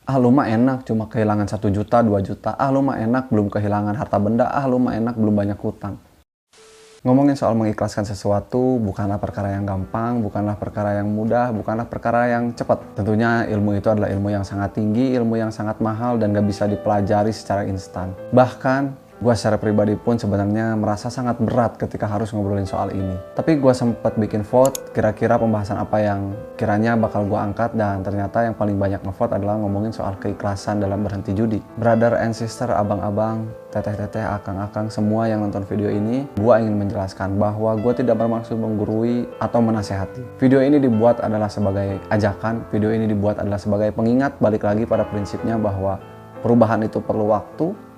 Ah lu mah enak cuma kehilangan 1 juta, 2 juta. Ah lu mah enak belum kehilangan harta benda. Ah lu mah enak belum banyak hutang. Ngomongin soal mengikhlaskan sesuatu bukanlah perkara yang gampang, bukanlah perkara yang mudah, bukanlah perkara yang cepat. Tentunya ilmu itu adalah ilmu yang sangat tinggi, ilmu yang sangat mahal dan gak bisa dipelajari secara instan. Bahkan gue secara pribadi pun sebenarnya merasa sangat berat ketika harus ngobrolin soal ini. Tapi gue sempat bikin vote kira-kira pembahasan apa yang kiranya bakal gue angkat, dan ternyata yang paling banyak ngevote adalah ngomongin soal keikhlasan dalam berhenti judi. Brother and sister, abang-abang, teteh-teteh, akang-akang, semua yang nonton video ini, gue ingin menjelaskan bahwa gue tidak bermaksud menggurui atau menasehati. Video ini dibuat adalah sebagai ajakan, video ini dibuat adalah sebagai pengingat balik lagi pada prinsipnya bahwa perubahan itu perlu waktu,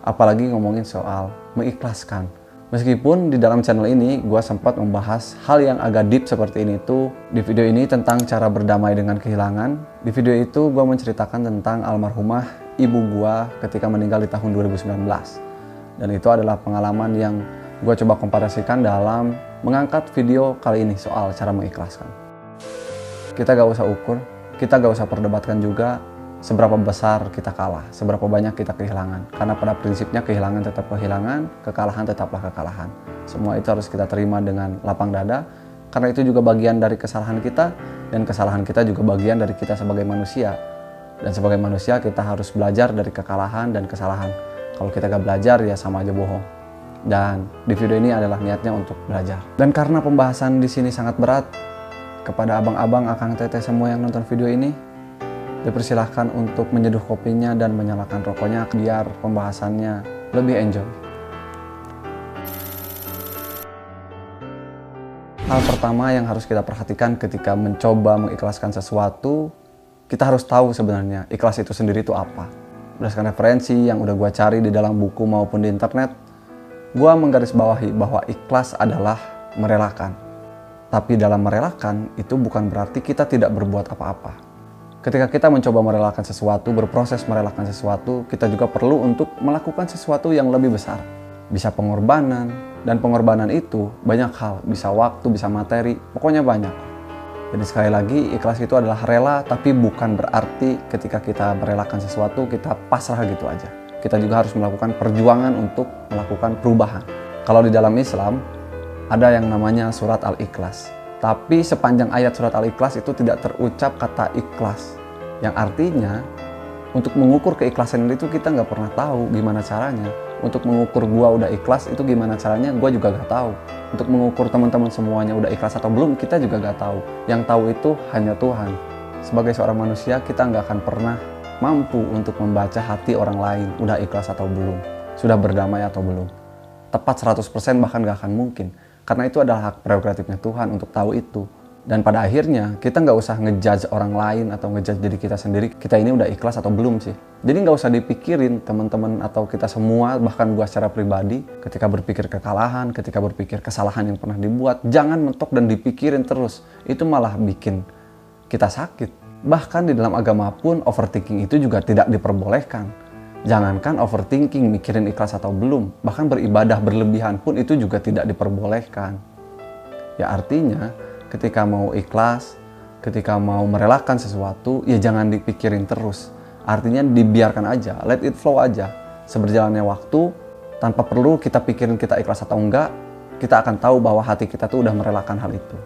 apalagi ngomongin soal mengikhlaskan. Meskipun di dalam channel ini gue sempat membahas hal yang agak deep seperti ini tuh di video ini tentang cara berdamai dengan kehilangan. Di video itu gue menceritakan tentang almarhumah ibu gue ketika meninggal di tahun 2019. Dan itu adalah pengalaman yang gue coba komparasikan dalam mengangkat video kali ini soal cara mengikhlaskan. Kita gak usah ukur, kita gak usah perdebatkan juga seberapa besar kita kalah, seberapa banyak kita kehilangan. Karena pada prinsipnya kehilangan tetap kehilangan, kekalahan tetaplah kekalahan. Semua itu harus kita terima dengan lapang dada, karena itu juga bagian dari kesalahan kita, dan kesalahan kita juga bagian dari kita sebagai manusia. Dan sebagai manusia kita harus belajar dari kekalahan dan kesalahan. Kalau kita gak belajar ya sama aja bohong. Dan di video ini adalah niatnya untuk belajar. Dan karena pembahasan di sini sangat berat, kepada abang-abang, akang, teteh semua yang nonton video ini, dipersilahkan untuk menyeduh kopinya dan menyalakan rokoknya biar pembahasannya lebih enjoy. Hal pertama yang harus kita perhatikan ketika mencoba mengikhlaskan sesuatu, kita harus tahu sebenarnya ikhlas itu sendiri itu apa. Berdasarkan referensi yang udah gue cari di dalam buku maupun di internet, gue menggarisbawahi bahwa ikhlas adalah merelakan. Tapi dalam merelakan itu bukan berarti kita tidak berbuat apa-apa. Ketika kita mencoba merelakan sesuatu, berproses merelakan sesuatu, kita juga perlu untuk melakukan sesuatu yang lebih besar. Bisa pengorbanan, dan pengorbanan itu banyak hal, bisa waktu, bisa materi, pokoknya banyak. Jadi sekali lagi, ikhlas itu adalah rela, tapi bukan berarti ketika kita merelakan sesuatu, kita pasrah gitu aja. Kita juga harus melakukan perjuangan untuk melakukan perubahan. Kalau di dalam Islam, ada yang namanya surat Al-Ikhlas. Tapi sepanjang ayat surat Al-Ikhlas itu tidak terucap kata ikhlas. Yang artinya, untuk mengukur keikhlasan itu kita nggak pernah tahu gimana caranya. Untuk mengukur gua udah ikhlas itu gimana caranya, gua juga nggak tahu. Untuk mengukur teman-teman semuanya udah ikhlas atau belum, kita juga nggak tahu. Yang tahu itu hanya Tuhan. Sebagai seorang manusia, kita nggak akan pernah mampu untuk membaca hati orang lain udah ikhlas atau belum, sudah berdamai atau belum. Tepat 100% bahkan nggak akan mungkin. Karena itu adalah hak prerogatifnya Tuhan untuk tahu itu. Dan pada akhirnya kita nggak usah ngejudge orang lain atau ngejudge diri kita sendiri, kita ini udah ikhlas atau belum sih. Jadi nggak usah dipikirin teman-teman atau kita semua, bahkan gua secara pribadi, ketika berpikir kekalahan, ketika berpikir kesalahan yang pernah dibuat, jangan mentok dan dipikirin terus. Itu malah bikin kita sakit. Bahkan di dalam agama pun overthinking itu juga tidak diperbolehkan. Jangankan overthinking, mikirin ikhlas atau belum, bahkan beribadah berlebihan pun itu juga tidak diperbolehkan. Ya artinya, ketika mau ikhlas, ketika mau merelakan sesuatu, ya jangan dipikirin terus. Artinya dibiarkan aja, let it flow aja. Seberjalannya waktu, tanpa perlu kita pikirin kita ikhlas atau enggak, kita akan tahu bahwa hati kita tuh udah merelakan hal itu.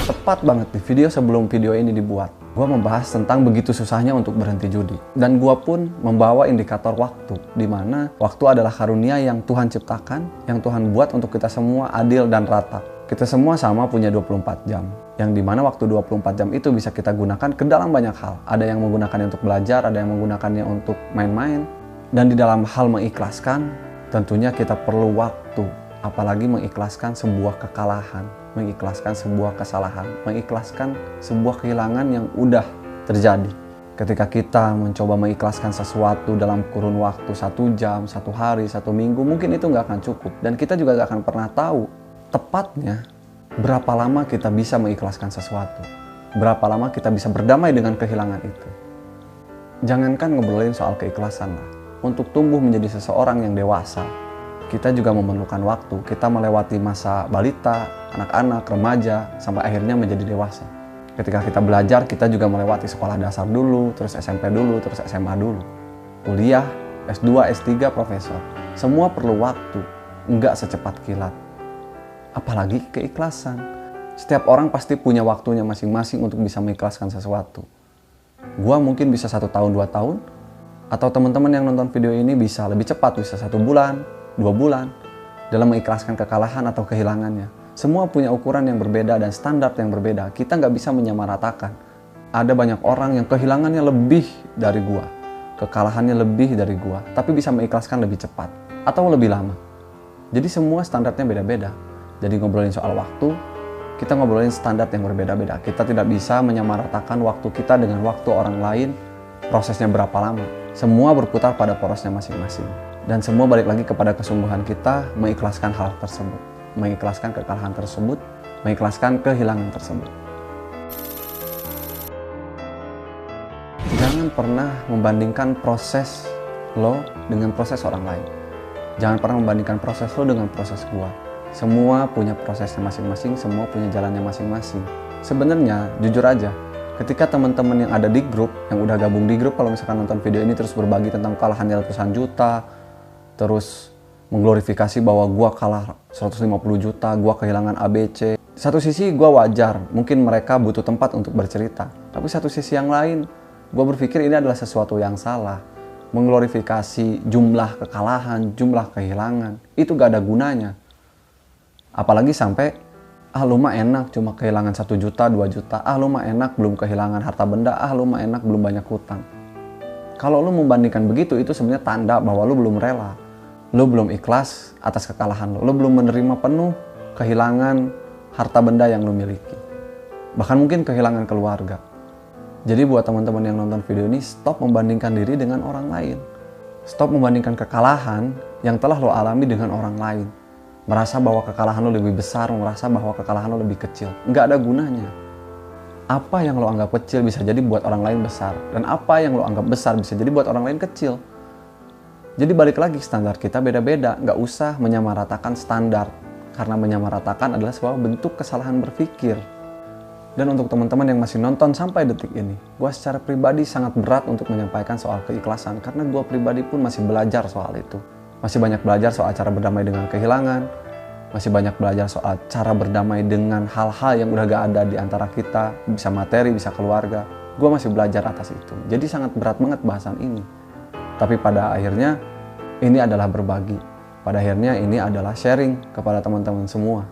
Tepat banget di video sebelum video ini dibuat, gue membahas tentang begitu susahnya untuk berhenti judi. Dan gue pun membawa indikator waktu, di mana waktu adalah karunia yang Tuhan ciptakan, yang Tuhan buat untuk kita semua adil dan rata. Kita semua sama punya 24 jam, yang dimana waktu 24 jam itu bisa kita gunakan ke dalam banyak hal. Ada yang menggunakannya untuk belajar, ada yang menggunakannya untuk main-main. Dan di dalam hal mengikhlaskan, tentunya kita perlu waktu, apalagi mengikhlaskan sebuah kekalahan, mengikhlaskan sebuah kesalahan, mengikhlaskan sebuah kehilangan yang udah terjadi. Ketika kita mencoba mengikhlaskan sesuatu dalam kurun waktu 1 jam, 1 hari, 1 minggu, mungkin itu nggak akan cukup. Dan kita juga nggak akan pernah tahu tepatnya berapa lama kita bisa mengikhlaskan sesuatu. Berapa lama kita bisa berdamai dengan kehilangan itu. Jangankan ngobrolin soal keikhlasan lah. Untuk tumbuh menjadi seseorang yang dewasa, kita juga memerlukan waktu. Kita melewati masa balita, anak-anak, remaja, sampai akhirnya menjadi dewasa. Ketika kita belajar, kita juga melewati sekolah dasar dulu, terus SMP dulu, terus SMA dulu. Kuliah, S2, S3, profesor. Semua perlu waktu, nggak secepat kilat. Apalagi keikhlasan. Setiap orang pasti punya waktunya masing-masing untuk bisa mengikhlaskan sesuatu. Gua mungkin bisa 1 tahun, 2 tahun, atau teman-teman yang nonton video ini bisa lebih cepat, bisa 1 bulan, 2 bulan, dalam mengikhlaskan kekalahan atau kehilangannya. Semua punya ukuran yang berbeda dan standar yang berbeda. Kita nggak bisa menyamaratakan. Ada banyak orang yang kehilangannya lebih dari gua, kekalahannya lebih dari gua, tapi bisa mengikhlaskan lebih cepat atau lebih lama. Jadi semua standarnya beda-beda. Jadi ngobrolin soal waktu, kita ngobrolin standar yang berbeda-beda. Kita tidak bisa menyamaratakan waktu kita dengan waktu orang lain, prosesnya berapa lama. Semua berputar pada porosnya masing-masing. Dan semua balik lagi kepada kesungguhan kita mengikhlaskan hal tersebut. Mengikhlaskan kekalahan tersebut, mengikhlaskan kehilangan tersebut. Jangan pernah membandingkan proses lo dengan proses orang lain. Jangan pernah membandingkan proses lo dengan proses gua. Semua punya prosesnya masing-masing, semua punya jalannya masing-masing. Sebenarnya, jujur aja, ketika teman-teman yang ada di grup, yang udah gabung di grup, kalau misalkan nonton video ini terus berbagi tentang kekalahannya ratusan juta, terus mengglorifikasi bahwa gua kalah 150 juta, gua kehilangan ABC. Satu sisi gua wajar, mungkin mereka butuh tempat untuk bercerita. Tapi satu sisi yang lain, gua berpikir ini adalah sesuatu yang salah. Mengglorifikasi jumlah kekalahan, jumlah kehilangan, itu gak ada gunanya. Apalagi sampai, lu mah enak cuma kehilangan 1 juta, 2 juta, lu mah enak belum kehilangan harta benda, lu mah enak belum banyak hutang. Kalau lu membandingkan begitu, itu sebenarnya tanda bahwa lu belum rela. Lo belum ikhlas atas kekalahan lo. Lo belum menerima penuh kehilangan harta benda yang lo miliki. Bahkan mungkin kehilangan keluarga. Jadi buat teman-teman yang nonton video ini, stop membandingkan diri dengan orang lain. Stop membandingkan kekalahan yang telah lo alami dengan orang lain. Merasa bahwa kekalahan lo lebih besar, merasa bahwa kekalahan lo lebih kecil. Nggak ada gunanya. Apa yang lo anggap kecil bisa jadi buat orang lain besar. Dan apa yang lo anggap besar bisa jadi buat orang lain kecil. Jadi balik lagi, standar kita beda-beda, nggak usah menyamaratakan standar. Karena menyamaratakan adalah sebuah bentuk kesalahan berpikir. Dan untuk teman-teman yang masih nonton sampai detik ini, gue secara pribadi sangat berat untuk menyampaikan soal keikhlasan. Karena gue pribadi pun masih belajar soal itu. Masih banyak belajar soal cara berdamai dengan kehilangan. Masih banyak belajar soal cara berdamai dengan hal-hal yang udah gak ada di antara kita. Bisa materi, bisa keluarga. Gue masih belajar atas itu. Jadi sangat berat banget bahasan ini. Tapi pada akhirnya ini adalah berbagi. Pada akhirnya ini adalah sharing kepada teman-teman semua.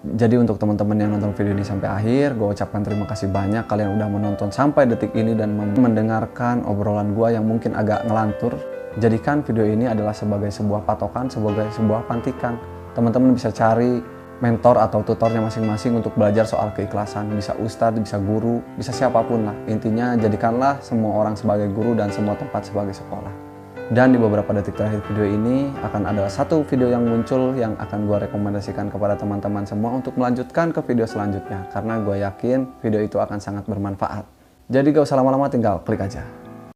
Jadi untuk teman-teman yang nonton video ini sampai akhir, gue ucapkan terima kasih banyak kalian udah menonton sampai detik ini dan mendengarkan obrolan gue yang mungkin agak ngelantur. Jadikan video ini adalah sebagai sebuah patokan, sebagai sebuah pantikan. Teman-teman bisa cari mentor atau tutornya masing-masing untuk belajar soal keikhlasan. Bisa ustadz, bisa guru, bisa siapapun lah. Intinya jadikanlah semua orang sebagai guru dan semua tempat sebagai sekolah. Dan di beberapa detik terakhir video ini akan ada satu video yang muncul yang akan gue rekomendasikan kepada teman-teman semua untuk melanjutkan ke video selanjutnya. Karena gue yakin video itu akan sangat bermanfaat. Jadi gak usah lama-lama, tinggal klik aja.